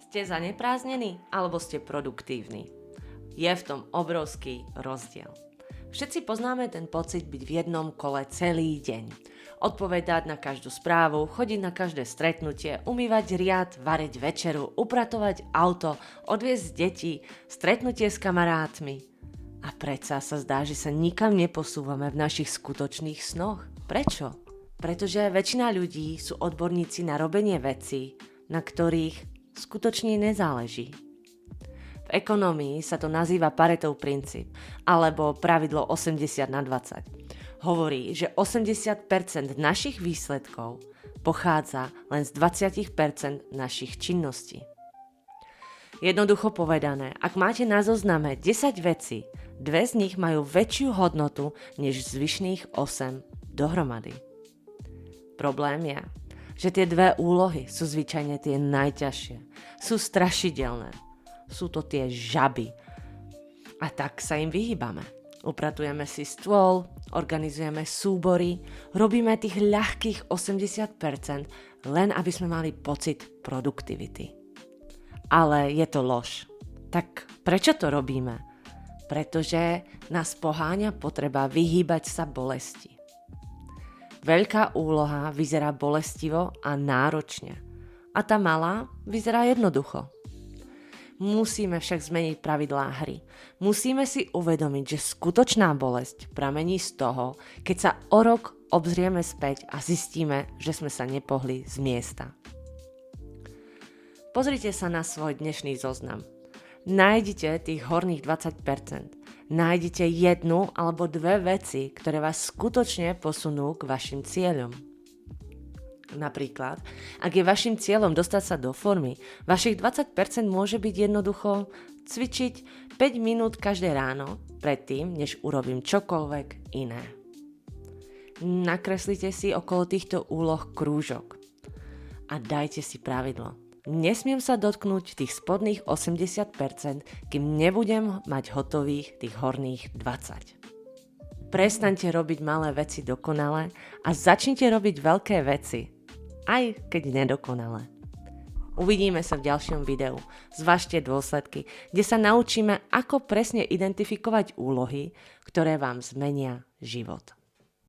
Ste zaneprázdnení alebo ste produktívni? Je v tom obrovský rozdiel. Všetci poznáme ten pocit byť v jednom kole celý deň. Odpovedať na každú správu, chodiť na každé stretnutie, umývať riad, variť večeru, upratovať auto, odviezť deti, stretnutie s kamarátmi. A predsa sa zdá, že sa nikam neposúvame v našich skutočných snoch. Prečo? Pretože väčšina ľudí sú odborníci na robenie vecí, na ktorých skutočne nezáleží. V ekonomii sa to nazýva Paretov princíp, alebo pravidlo 80/20. Hovorí, že 80% našich výsledkov pochádza len z 20% našich činností. Jednoducho povedané, ak máte na zozname 10 vecí, 2 z nich majú väčšiu hodnotu než zvyšných 8 dohromady. Problém je, že tie 2 úlohy sú zvyčajne tie najťažšie. Sú strašidelné. Sú to tie žaby. A tak sa im vyhýbame. Upratujeme si stôl, organizujeme súbory, robíme tých ľahkých 80%, len aby sme mali pocit produktivity. Ale je to lož. Tak prečo to robíme? Pretože nás poháňa potreba vyhýbať sa bolesti. Veľká úloha vyzerá bolestivo a náročne. A tá malá vyzerá jednoducho. Musíme však zmeniť pravidlá hry. Musíme si uvedomiť, že skutočná bolesť pramení z toho, keď sa o rok obzrieme späť a zistíme, že sme sa nepohli z miesta. Pozrite sa na svoj dnešný zoznam. Nájdite tých horných 20%. Nájdite 1 alebo 2 veci, ktoré vás skutočne posunú k vašim cieľom. Napríklad, ak je vašim cieľom dostať sa do formy, vašich 20% môže byť jednoducho cvičiť 5 minút každé ráno predtým, než urobím čokoľvek iné. Nakreslite si okolo týchto úloh krúžok a dajte si pravidlo. Nesmiem sa dotknúť tých spodných 80%, kým nebudem mať hotových tých horných 20%. Prestaňte robiť malé veci dokonale a začnite robiť veľké veci, aj keď nedokonale. Uvidíme sa v ďalšom videu. Zvažte dôsledky, kde sa naučíme, ako presne identifikovať úlohy, ktoré vám zmenia život.